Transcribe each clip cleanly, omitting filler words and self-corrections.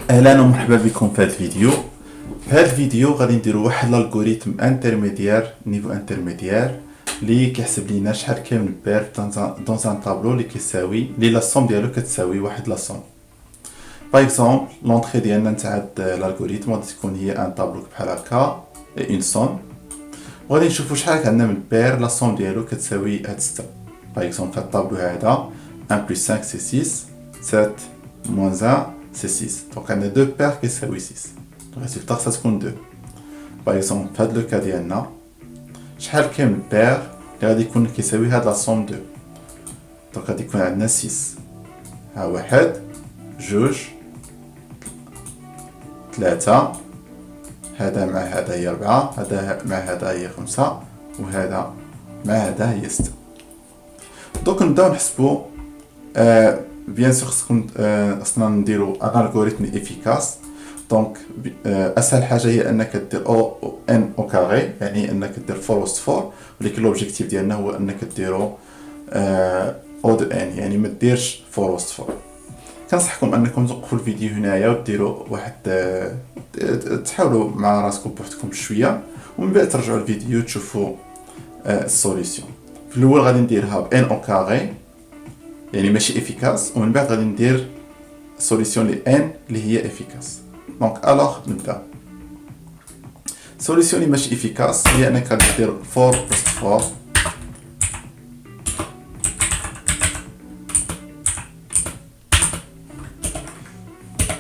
اهلا ومرحبا بكم في هذا الفيديو. في هذا الفيديو غادي نديرو واحد الالغوريثم انترميديير نيفو انترميديير اللي كيحسب لينا شحال كاين من بير دون ان طابلو اللي كيساوي اللي لا سوم ديالو كتساوي واحد لا سوم. باغ اكزومبل لونطري ديالنا نتاع هاد الالغوريثم غادي تكون هي ان طابلو بحال هكا اون سوم، وغادي نشوفو شحال عندنا من بير لا سوم ديالو كتساوي هاد 6. باغ اكزومبل في هاد الطابلو هذا 1 plus 5 c'est 6, 7 moins 1 c'est 6. Donc on a deux paires qui sont 6. Le résultat ça se compte 2. Par exemple, dans le cas ديالنا شحال كاين من paire اللي غادي يكون كيساوي هاد لا سوم 2. دونك غادي يكون عندنا 6. ها واحد جوج ثلاثة، هذا مع هذا هي 4، هذا مع هذا هي 5، وهذا مع هذا هي 6. دونك نبداو نحسبو بيان سور خصنا نديرو ان الغوريثم افيكاس. دونك اسهل حاجه هي انك دير او ان او كاري، يعني انك دير فور وسط فور، ولكن لوبجيكتيف ديالنا هو انك ديرو او دو ان، يعني ما ديرش فور وسط فور. كنصحكم انكم توقفوا الفيديو هنايا وديروا واحد تحاولوا مع راسكم بوحدكم بشويه، ومن بعد ترجعوا الفيديو تشوفوا السوليسيون. في الاول غادي نديرها ب ان او كاري يعني ماشي افيكاس، ومن بعد غادي ندير سوليسيون لي ان اللي هي افيكاس. دونك الوغ نبدا. سوليسيون اللي ماشي افيكاس هي انك غادي دير فور بلس فور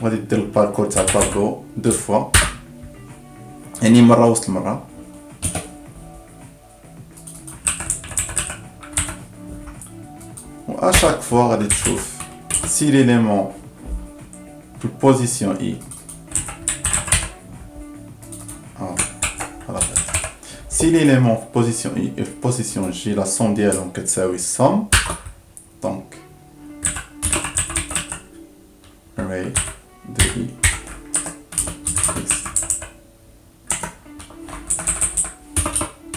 غادي دير الباركور تاع الطابلو دو فوا، يعني مره وسط المره. À chaque fois غادي تشوف si l'élément في البوزيسيون اي si l'élément في البوزيسيون اي و في البوزيسيون جي لا سوم ديالهم كتساوي السوم، دونك array de i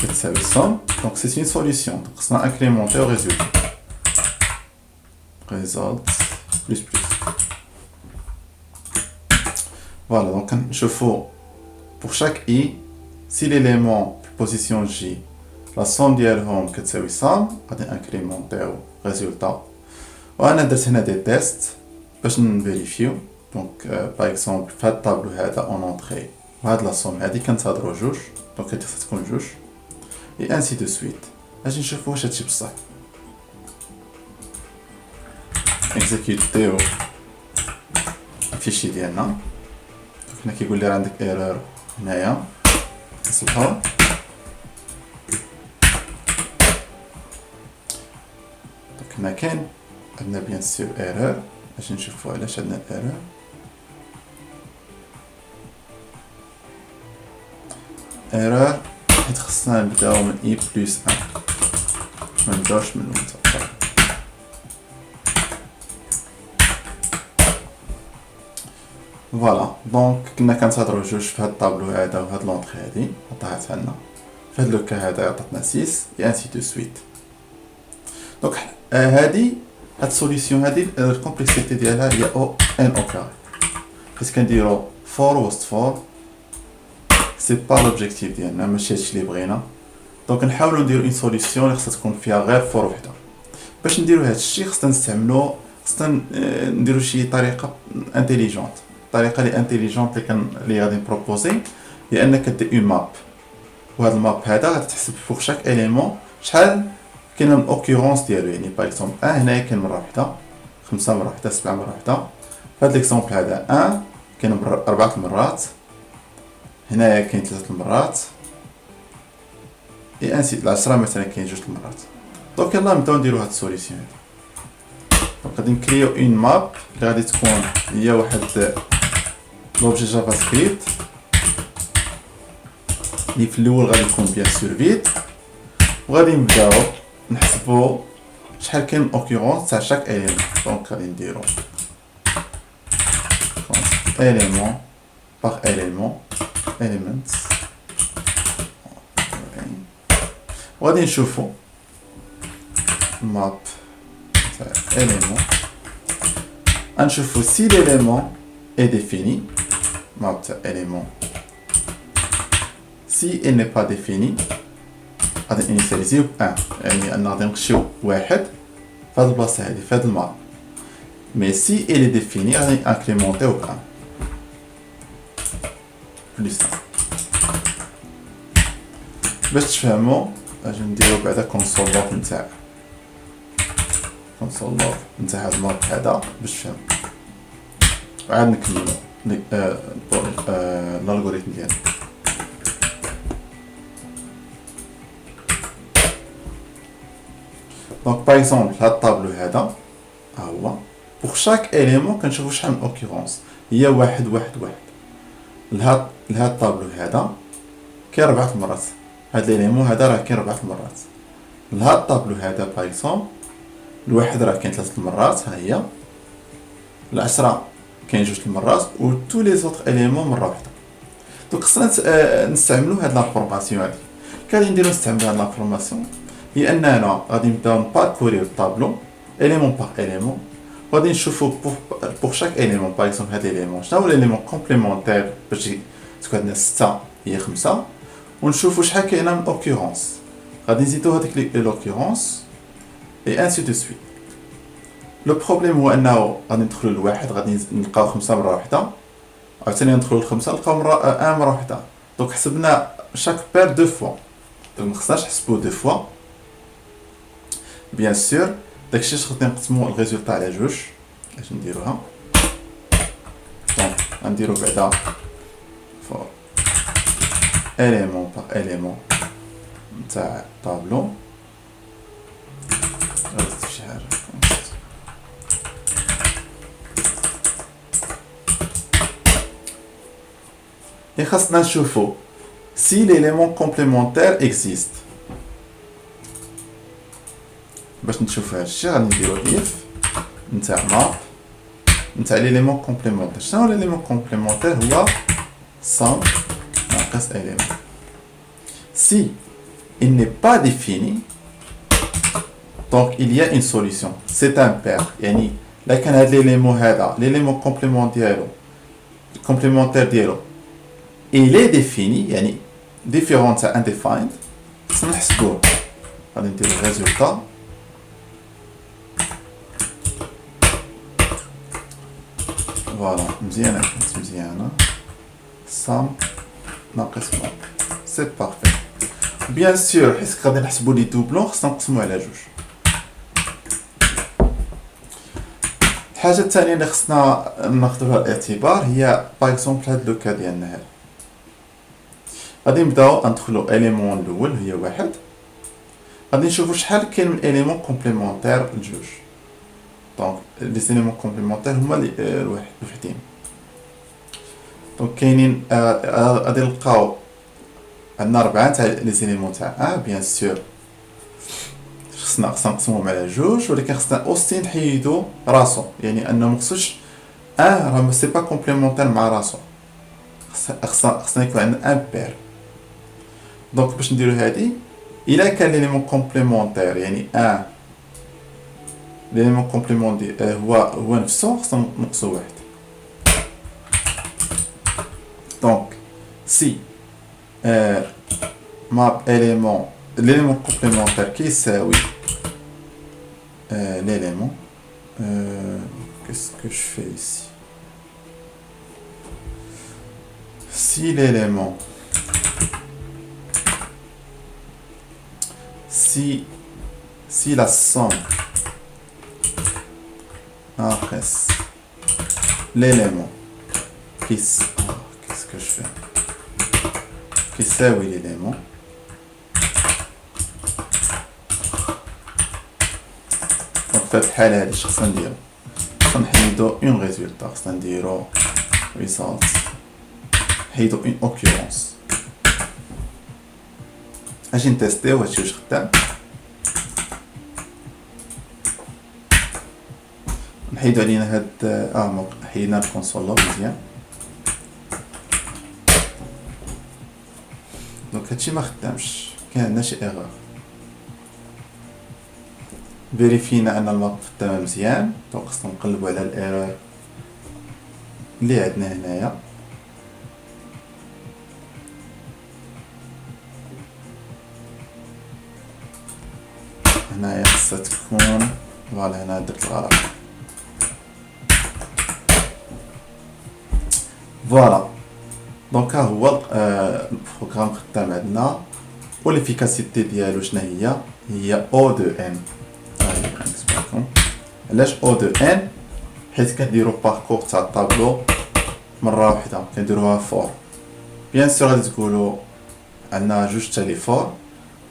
كتساوي السوم، دونك c'est une solution. دونك خصنا incrémenter au résultat. Result plus plus. Voilà, donc je fais pour chaque i, si l'élément position j, la somme ديالهم كتساوي somme، غادي incrémenter au résultat. وانا درت هنا دي تيست باش نفيريفيو. دونك باغ اكزومبل في هاد الطابلو هذا اون اونطري وهاد لا سوم هادي كنتهضروا جوج، دونك هادي خصها تكون جوج اي انسي دو سويت. اجي نشوفوا واش هادشي بصح. اكزيكيوتيو الفيشي ديالنا. هنا كيقول لي راه عندك ايرور هنايا، نصلحوه. دونك هنا كاين عندنا بيان سور ايرور، باش نشوفو علاش عندنا الايرور. ايرور حيت خصنا نبداو من اي بلس 1، ما نبداوش من المتوقع. فوالا، دونك كنا كنتهضروا جوج في هاد الطابلو هذا وهاد لونطري هادي عطاها لنا. في هاد لو كا هذا عطاتنا 6 اي انسي دو سويت. دونك هادي هاد السوليسيون هادي الكومبلكسيتي ديالها هي او ان او كاري، حيت كنديرو فور وسط فور سي با لوبجيكتيف ديالنا، ماشي هادشي اللي بغينا. دونك نحاولوا نديرو اون سوليسيون اللي خصها تكون فيها غير فور وحده. باش نديرو هادشي خصنا نديرو شي طريقه انتيليجونت. الطريقه اللي انتيليجونت اللي غادي نبروبوزي هي انك دير اون ماب، وهاد الماب هذا غادي تحسب فوق شاك اليمون شحال كاين من اوكورونس ديالو. يعني باغ اكزومبل هنايا كاين مره واحده، 5 مره واحده، 7 مره واحده. في هاد ليكزومبل هذا كاين 4 المرات، هنايا كاين 3 المرات، اي انسي 10 مثلا كاين 2 المرات. دونك يلاه نبداو نديرو هاد السوليسيون هادي. دونك غادي نكريو اون ماب اللي غادي تكون هي واحد لوبجي جافا سكريبت اللي في الاول غادي يكون بيان سور فيد، وغادي نبداو نحسبو شحال كاين من اوكورونس تاع شاك اليمون. دونك غادي نديرو اليمون باغ اليمون elements، وغادي نشوفو map تاع élément. غنشوفو si l'élément est définie, map تاع élément. Si elle n'est pas définie, غادي initialiser ب 1 يعني أن غادي نخشيو واحد في هاد البلاصة هادي في هاد الماب. Mais si elle est définie غادي incrémenter ب 1 plus 1. باش تفهموا اجي نديرو بعدا كونسول لوغ نتاع هاد الماب هذا باش تفهموا وعاد نكملو الالغوريثم ديالنا. دونك باغ اكزومبل هاد الطابلو هذا ها هو بوغ شاك اليمون كنشوفو شحال من اوكيرونس هي واحد لهاد الطابلو هذا كاين 4 مرات. هاد الاليمون هذا راه كاين 4 مرات. لهاد الطابلو هذا باغ اكزومبل الواحد راه كاين 3 مرات ها هي. العشرة كاين 2 المرات و تو لي زوطر اليمون مره واحده. دونك خصنا نستعملوا هاد لافورماسيون هادي. كغادي نديرو نستعملوا هاد لافورماسيون هي اننا غادي نبداو نباركوريو الطابلو اليمون باغ اليمون غادي نشوفو بوغ شاك اليمون باغ اكزومبل هاد اليمون شنو هو الاليمون كومبليمونتير باش تكون عندنا 6 هي 5 ونشوفو شحال كاينه من اوكيرونس غادي نزيدو هاديك لوكيرونس اي انسي دو سويت. لو بروبليم هو انه غادي ندخلو لواحد غادي نلقاو 5 مره واحده عاوتاني ندخلو ل5 نلقاو مره مره واحده. دونك حسبنا شاك بير دو فوا. دونك مخصناش نحسبو دو فوا بيان سور. داكشي اش خصنا نقسمو الريزولطا على جوج. اش نديروها دونك غنديرو بعدا فور élément par élément نتاع طابلو. شي حاجه et خاصنا نشوفو si l'élément complémentaire existe. باش نشوفو هادشي غادي نديرو if نتاع map نتاع l'élément complémentaire. شنو هو l'élément complémentaire؟ هو sum ناقص élément. Si il n'est pas défini, donc il y a une solution. C'est un pair. يعني لا كان هاد l'élément هذا l'élément complémentaire ديالو il est défini يعني différent تاع undefined خصنا نحسبوه. غادي نديرو الريزولطا فوالا مزيانه sum ناقص ماب سي بارفي. بيان سور حيت غادي نحسبو لي دوبلون خصنا نقسمو على جوج. الحاجه الثانيه اللي خصنا ناخذوها الاعتبار هي باغ اكزومبل هاد لوكا ديالنا هذا غادي نبداو ندخلو اليمون الاول هي واحد غادي نشوفو شحال كاين من اليمون كومبليمونتير لجوج. دونك لي اليمون كومبليمونتير هما الوحدين. دونك كاينين غادي نلقاو عندنا 4 تاع لي زيليمون تاع بيان سور خصنا نقسموهم على جوج ولكن خصنا اوسي نحيدو راسو يعني انه مخصوش راه سي با كومبليمونتير مع راسو خصنا يكون عندنا ان بير. دونك باش نديرو هادي الا كان ليليمون كومبليمونتير يعني ليليمون كومبليمون هو نفسه خصنا نقصو واحد. دونك سي map l'élément complémentaire qui s'ajoute l'élément qu'est-ce que je fais ici si l'élément si la somme après l'élément qu'est-ce que je fais كيساوي l'élément دونك في هاد الحالة هادي اش خصنا نديرو خصنا نحيدو اون ريزولطا خصنا نديرو result نحيدو اون اوكيرونس. اجي نتيستيو هادشي واش خدام. نحيدو علينا هاد حيدنا الكونسول لوغ مزيان. دونك هادشي ما خدامش كاين عندنا شي ايرور. فيريفينا ان الماب خدامه مزيان. دونك خصنا نقلبو على الايرور اللي عندنا هنايا هنايا خصها تكون فوالا. هنا درت الغلط. فوالا دونك ها هو البروغرام خدام عندنا، والافيكاسيتي ديالو شنو هي او دو ان. نكتب لكم علاش او دو ان، حيت كنديرو باركور تاع الطابلو مره واحده، كنديروها فور. بيان سور غادي تقولوا عندنا جوج تاع لي فور،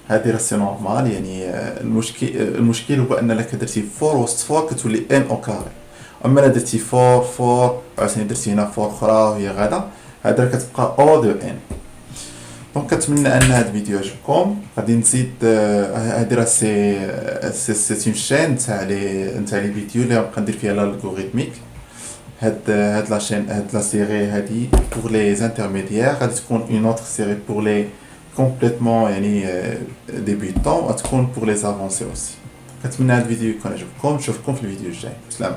هادي راه سي نورمال يعني. المشكل هو ان لك درتي فور وسط فور كتولي ان او كاري، اما الا درتي فور عاوتاني درتي هنا فور اخرى وهي غادا، هذا كتبقى او دو ان. دونك كنتمنى ان هذا الفيديو عجبكم. غادي نزيد هادي راه سي اون شين تاع لي فيديو اللي غنبقى ندير فيها الالغوريثميك. هاد لا شين، هاد لا سيري هادي بور لي انترميديير، غادي تكون اون اوتر سيري بور لي كومبليتمون يعني ديبيوتون، وتكون بور لي افونسي اوسي. كنتمنى هاد الفيديو يكون عجبكم. نشوفكم في الفيديو الجاي. سلام.